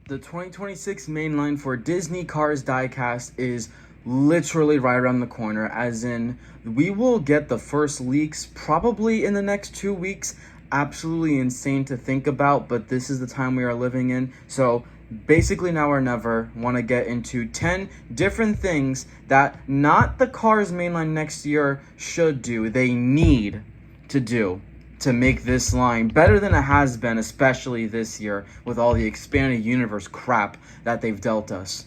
The 2026 mainline for Disney Cars Diecast is literally right around the corner, as in we will get the first leaks probably in the next 2 weeks. Absolutely insane to think about, but this is the time we are living in. So basically now or never, want to get into 10 different things that not the Cars mainline next year should do, they need to do to make this line better than it has been, especially this year with all the expanded universe crap that they've dealt us.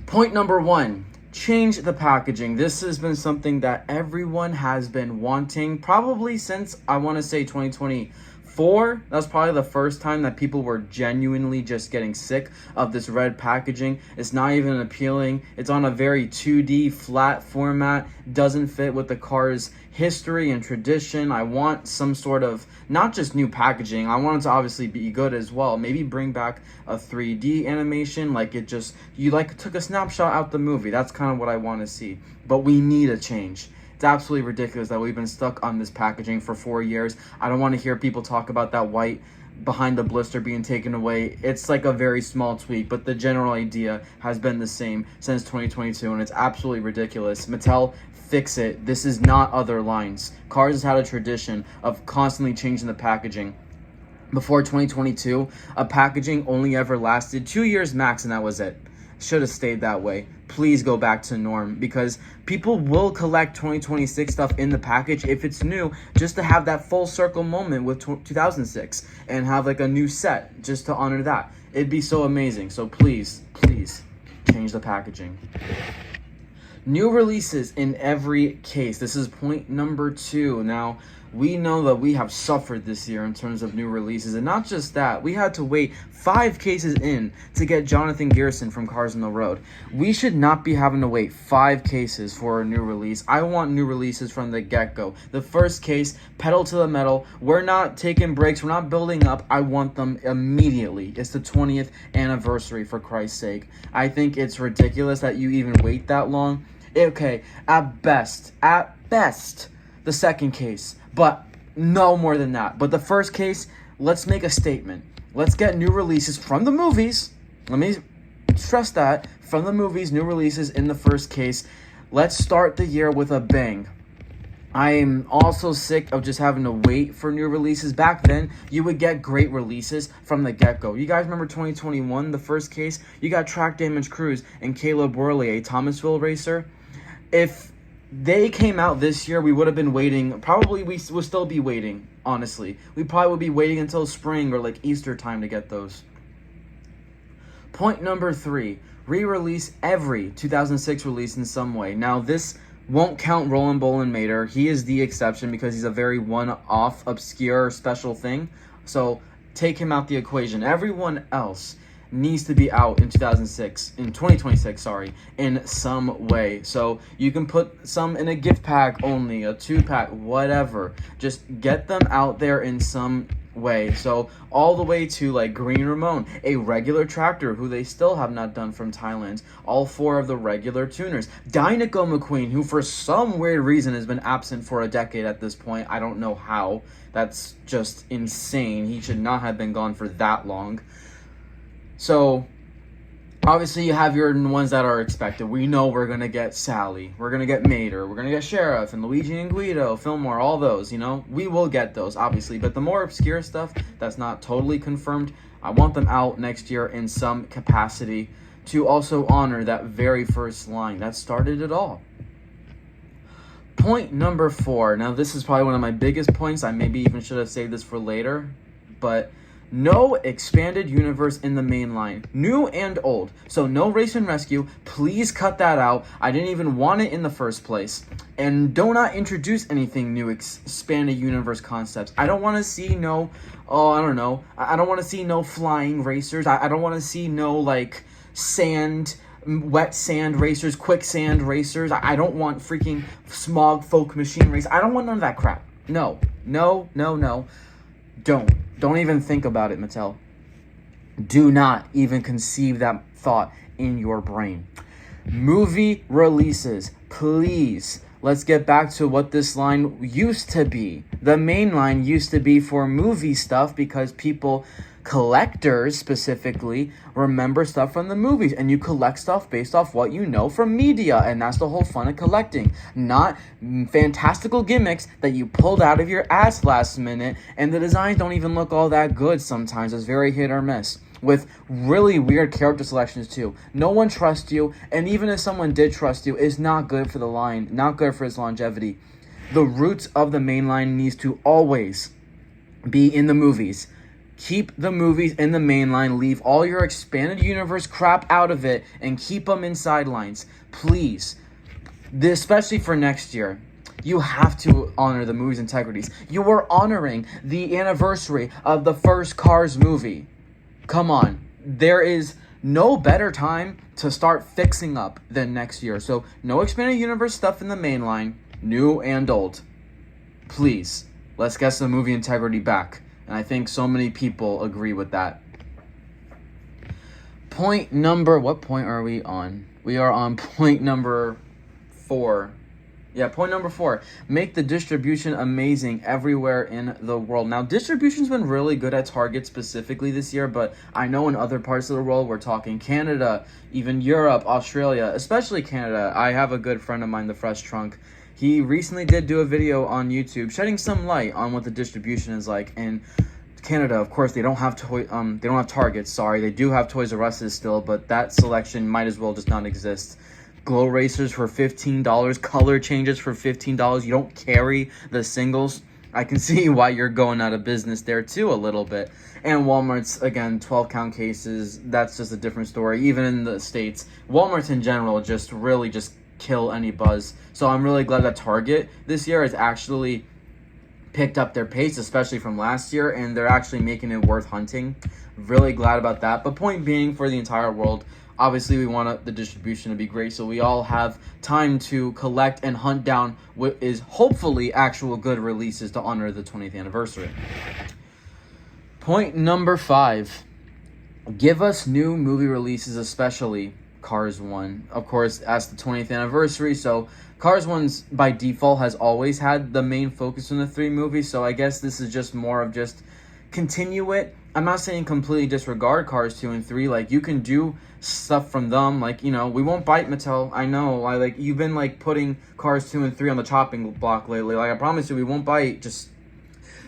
Point number one, change the packaging. This has been something that everyone has been wanting probably since, I want to say, 2024. That's probably the first time that people were genuinely just getting sick of this red packaging. It's not even appealing. It's on a very 2D flat format, doesn't fit with the car's history and tradition. I want some sort of, not just new packaging, I want it to obviously be good as well. Maybe bring back a 3D animation, like it just, you like took a snapshot out the movie. That's kind of what I want to see. But we need a change. It's absolutely ridiculous that we've been stuck on this packaging for 4 years. I don't want to hear people talk about that white behind the blister being taken away. It's like a very small tweak, but the general idea has been the same since 2022, and it's absolutely ridiculous. Mattel, fix it. This is not other lines. Cars has had a tradition of constantly changing the packaging. Before 2022, a packaging only ever lasted 2 years max, and that was it. Should have stayed that way. Please go back to norm, because people will collect 2026 stuff in the package if it's new, just to have that full circle moment with 2006 and have like a new set just to honor that. It'd be so amazing. So please change the packaging. New releases in every case. This is point number 2. Now, we know that we have suffered this year in terms of new releases, and not just that, we had to wait 5 cases in to get Jonathan Garrison from Cars on the Road. We should not be having to wait 5 cases for a new release. I want new releases from the get-go. The first case, pedal to the metal. We're not taking breaks. We're not building up. I want them immediately. It's the 20th anniversary, for Christ's sake. I think it's ridiculous that you even wait that long. Okay, at best, the second case, but no more than that. But the first case, let's make a statement. Let's get new releases from the movies. Let me stress that. From the movies, new releases in the first case. Let's start the year with a bang. I'm also sick of just having to wait for new releases. Back then, you would get great releases from the get-go. You guys remember 2021, the first case? You got Track Damage Cruise and Caleb Worley, a Thomasville racer. If they came out this year, we would have been waiting. Probably we will still be waiting, honestly. We probably would be waiting until spring or like Easter time to get those. Point number 3, re-release every 2006 release in some way. Now, this won't count Roland Bolin Mater. He is the exception because he's a very one-off, obscure, special thing. So take him out the equation. Everyone else needs to be out in 2026, in some way. So you can put some in a gift pack only, a 2-pack, whatever. Just get them out there in some way. So all the way to like Green Ramon, a regular tractor who they still have not done from Thailand. All 4 of the regular tuners. Dinoco McQueen, who for some weird reason has been absent for a decade at this point. I don't know how. That's just insane. He should not have been gone for that long. So, obviously you have your ones that are expected. We know we're going to get Sally. We're going to get Mater. We're going to get Sheriff and Luigi and Guido, Fillmore, all those, you know. We will get those, obviously. But the more obscure stuff that's not totally confirmed, I want them out next year in some capacity to also honor that very first line that started it all. Point number 4. Now, this is probably one of my biggest points. I maybe even should have saved this for later, but no expanded universe in the main line, new and old. So no Race and Rescue. Please cut that out. I didn't even want it in the first place. And do not introduce anything new, expanded universe concepts. I don't want to see no, I don't want to see no flying racers. I don't want to see no like wet sand racers, quicksand racers. I don't want freaking smog folk machine race. I don't want none of that crap. No. Don't even think about it, Mattel. Do not even conceive that thought in your brain. Movie releases, please. Let's get back to what this line used to be. The main line used to be for movie stuff because people Collectors specifically remember stuff from the movies, and you collect stuff based off what you know from media, and that's the whole fun of collecting. Not fantastical gimmicks that you pulled out of your ass last minute, and the designs don't even look all that good sometimes. It's very hit or miss. With really weird character selections too. No one trusts you, and even if someone did trust you, it's not good for the line, not good for its longevity. The roots of the main line needs to always be in the movies. Keep the movies in the main line, leave all your expanded universe crap out of it, and keep them in sidelines. Please. Especially for next year. You have to honor the movie's integrities. You were honoring the anniversary of the first Cars movie. Come on. There is no better time to start fixing up than next year. So, no expanded universe stuff in the main line, new and old. Please, let's get some movie integrity back. And I think so many people agree with that. What point are we on? We are on point number 4. Yeah, point number 4. Make the distribution amazing everywhere in the world. Now, distribution's been really good at Target specifically this year, but I know in other parts of the world, we're talking Canada, even Europe, Australia, especially Canada. I have a good friend of mine, the Fresh Trunk. He recently did do a video on YouTube shedding some light on what the distribution is like. In Canada, of course, they don't have Target. Sorry, they do have Toys R Us still, but that selection might as well just not exist. Glow racers for $15, color changes for $15. You don't carry the singles. I can see why you're going out of business there too a little bit. And Walmart's, again, 12 count cases. That's just a different story. Even in the States, Walmart's in general just really just kill any buzz. So I'm really glad that Target this year has actually picked up their pace, especially from last year, and they're actually making it worth hunting. Really glad about that. But point being, for the entire world, obviously we want the distribution to be great, so we all have time to collect and hunt down what is hopefully actual good releases to honor the 20th anniversary. Point number 5. Give us new movie releases, especially Cars 1. Of course, that's the 20th anniversary, so Cars 1's by default has always had the main focus on the 3 movies, so I guess this is just more of just continue it. I'm not saying completely disregard Cars 2 and 3. Like, you can do stuff from them. Like, you know, we won't bite, Mattel. I know. Like, you've been, like, putting Cars 2 and 3 on the chopping block lately. Like, I promise you, we won't bite. Just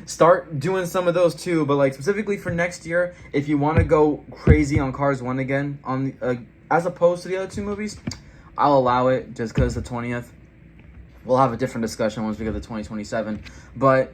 start doing some of those too. But, like, specifically for next year, if you want to go crazy on Cars 1 again, on the, as opposed to the other 2 movies, I'll allow it just because it's the 20th. We'll have a different discussion once we get to 2027. But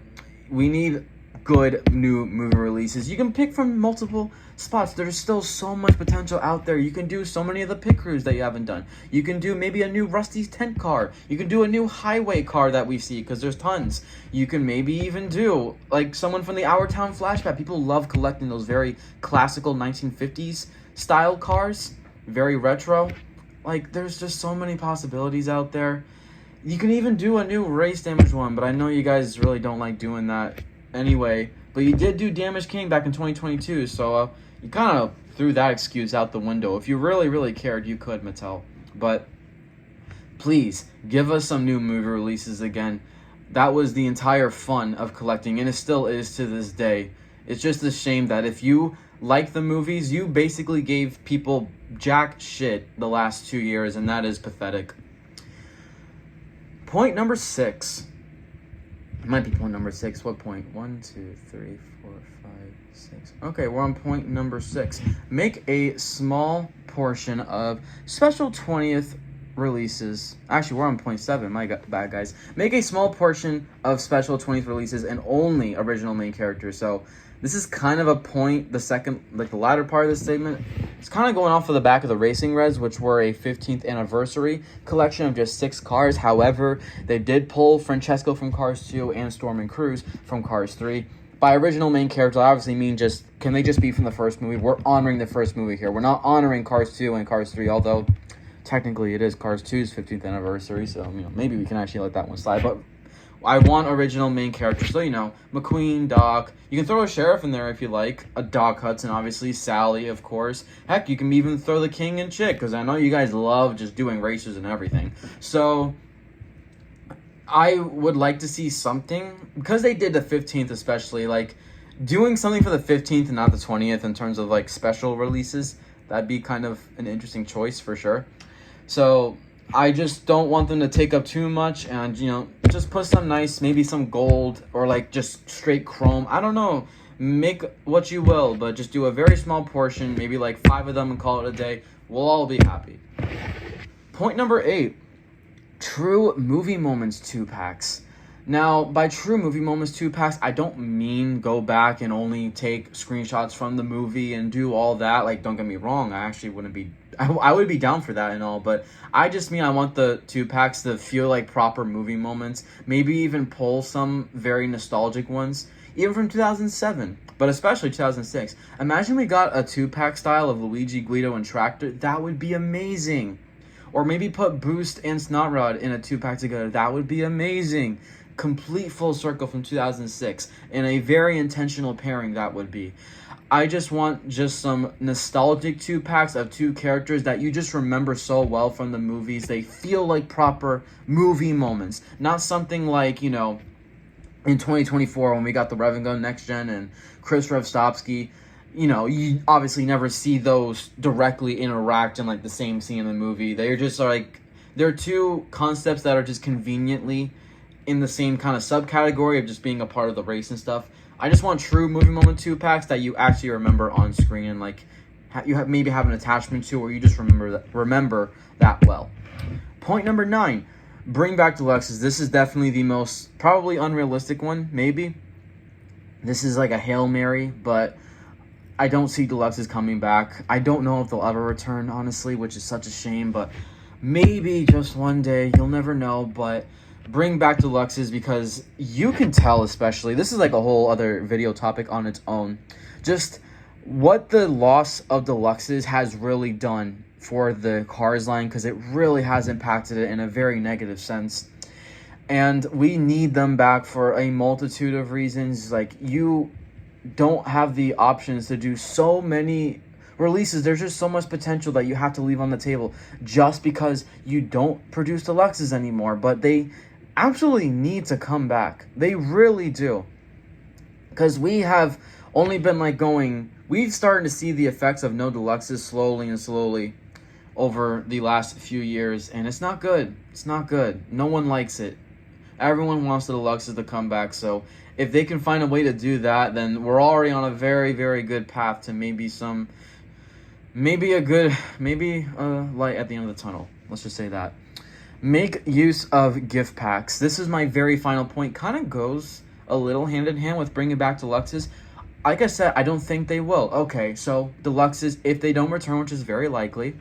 we need good new movie releases. You can pick from multiple spots. There's still so much potential out there. You can do so many of the pit crews that you haven't done. You can do maybe a new Rusty's tent car. You can do a new highway car that we see, because there's tons. You can maybe even do like someone from the Our Town flashback. People love collecting those very classical 1950s style cars, very retro. Like, there's just so many possibilities out there. You can even do a new race damage one, but I know you guys really don't like doing that anyway. But you did do Damage King back in 2022, so you kind of threw that excuse out the window. If you really, really cared, you could, Mattel. But please, give us some new movie releases again. That was the entire fun of collecting, and it still is to this day. It's just a shame that if you like the movies, you basically gave people jack shit the last 2 years, and that is pathetic. Point number 6. It might be point number 6. What point? 1, 2, 3, 4, 5, 6. Okay, we're on point number 6. Make a small portion of special 20th releases. Actually, we're on point 7. My bad, guys. Make a small portion of special 20th releases and only original main characters. So this is kind of a point, the second, like the latter part of the statement. It's kind of going off of the back of the Racing Reds, which were a 15th anniversary collection of just 6 cars. However, they did pull Francesco from Cars 2 and Storm and Cruz from Cars 3. By original main characters, I obviously mean just, can they just be from the first movie? We're honoring the first movie here. We're not honoring Cars 2 and Cars 3, although technically it is Cars 2's 15th anniversary, so, you know, maybe we can actually let that one slide. But I want original main characters, so, you know, McQueen, Doc. You can throw a sheriff in there if you like. A Doc Hudson, obviously. Sally, of course. Heck, you can even throw the King and Chick, because I know you guys love just doing racers and everything. So I would like to see something, because they did the 15th especially, like, doing something for the 15th and not the 20th in terms of like special releases, that'd be kind of an interesting choice for sure. So I just don't want them to take up too much, and just put some nice, maybe some gold or like just straight chrome. I don't know. Make what you will, but just do a very small portion, maybe like 5 of them, and call it a day. We'll all be happy. Point number 8, True Movie Moments 2-packs. Now, by True Movie Moments 2-packs, I don't mean go back and only take screenshots from the movie and do all that. Like, don't get me wrong, I actually wouldn't be... I would be down for that and all, but I just mean I want the 2-packs to feel like proper movie moments. Maybe even pull some very nostalgic ones, even from 2007, but especially 2006. Imagine we got a 2-pack style of Luigi, Guido, and Tractor. That would be amazing. Or maybe put Boost and Snot Rod in a 2-pack together. That would be amazing. Complete full circle from 2006. And a very intentional pairing that would be. I just want some nostalgic 2-packs of 2 characters that you just remember so well from the movies. They feel like proper movie moments. Not something like, in 2024 when we got the Rev and Gun Next Gen and Chris Revstopski. You obviously never see those directly interact in like the same scene in the movie. They're just like, they're 2 concepts that are just conveniently in the same kind of subcategory of just being a part of the race and stuff. I just want true movie moment 2-packs that you actually remember on screen, and like maybe have an attachment to, or you just remember that well. Point number 9, bring back Deluxes. This is definitely the most probably unrealistic one, maybe. This is like a Hail Mary, but I don't see Deluxes coming back. I don't know if they'll ever return, honestly, which is such a shame, but maybe just one day. You'll never know, but bring back Deluxes, because you can tell, especially, this is like a whole other video topic on its own, just what the loss of Deluxes has really done for the Cars line, because it really has impacted it in a very negative sense. And we need them back for a multitude of reasons. Like, you don't have the options to do so many releases. There's just so much potential that you have to leave on the table just because you don't produce Deluxes anymore. But they absolutely need to come back. They really do. Because we have only been like we've started to see the effects of no Deluxes slowly over the last few years, and it's not good. It's not good. No one likes it. Everyone wants the Deluxes to come back, so if they can find a way to do that, then we're already on a very, very good path to maybe a light at the end of the tunnel. Let's just say that. Make use of gift packs. This is my very final point. Kind of goes a little hand in hand with bringing back Deluxes. Like I said, I don't think they will. Okay, so Deluxes, if they don't return, which is very likely,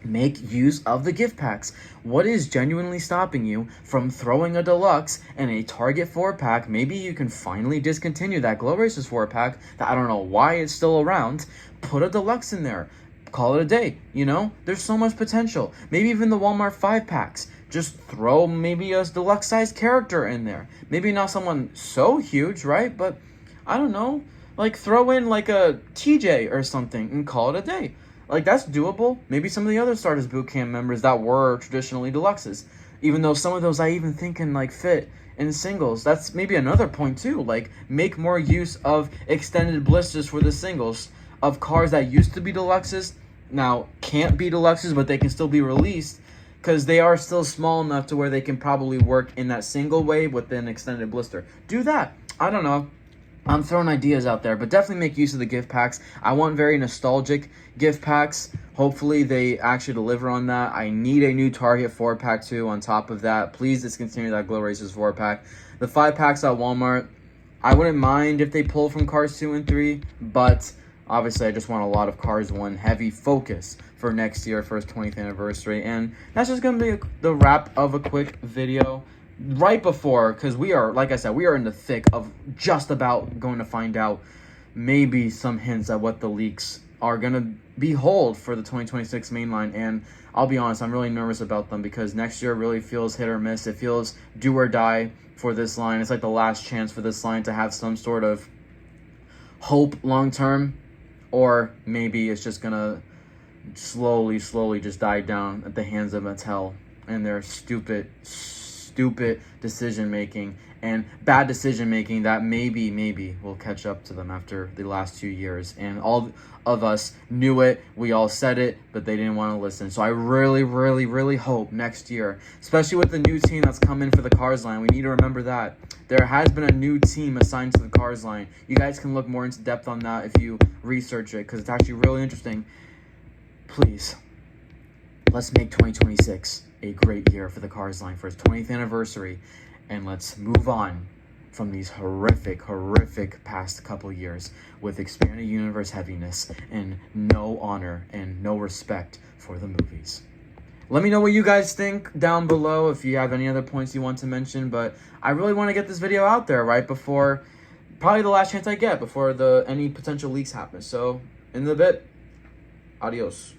make use of the gift packs. What is genuinely stopping you from throwing a Deluxe and a Target 4-pack? Maybe you can finally discontinue that Glow Racers 4-pack that I don't know why it's still around. Put a Deluxe in there. Call it a day, There's so much potential. Maybe even the Walmart 5-packs. Just throw maybe a Deluxe-sized character in there. Maybe not someone so huge, right? But, I don't know. Like, throw in like a TJ or something and call it a day. Like, that's doable. Maybe some of the other Stardust Bootcamp members that were traditionally Deluxes. Even though some of those I even think can, like, fit in singles. That's maybe another point, too. Like, make more use of extended blisters for the singles of cars that used to be Deluxes, now can't be Deluxes, but they can still be released, because they are still small enough to where they can probably work in that single way with an extended blister. Do that. I don't know. I'm throwing ideas out there, but definitely make use of the gift packs. I want very nostalgic gift packs. Hopefully they actually deliver on that. I need a new Target 4-pack too on top of that. Please discontinue that Glow Racers 4-pack. The 5-packs at Walmart, I wouldn't mind if they pull from Cars 2 and 3, but obviously I just want a lot of Cars 1 heavy focus for next year for its 20th anniversary. And that's just going to be the wrap of a quick video. Right before, because we are, like I said, we are in the thick of just about going to find out maybe some hints at what the leaks are going to behold for the 2026 mainline. And I'll be honest, I'm really nervous about them, because next year really feels hit or miss. It feels do or die for this line. It's like the last chance for this line to have some sort of hope long term, or maybe it's just going to slowly just die down at the hands of Mattel and their stupid decision making and bad decision making that maybe will catch up to them after the last 2 years. And all of us knew it, we all said it, but they didn't want to listen. So I really hope next year, especially with the new team that's coming for the Cars line, we need to remember that there has been a new team assigned to the Cars line. You guys can look more into depth on that if you research it, because it's actually really interesting. Please, let's make 2026 a great year for the Cars line for its 20th anniversary, and let's move on from these horrific past couple years with expanded universe heaviness and no honor and no respect for the movies. Let me know what you guys think down below if you have any other points you want to mention, but I really want to get this video out there right before, probably the last chance I get before any potential leaks happen. So, in a bit, adios.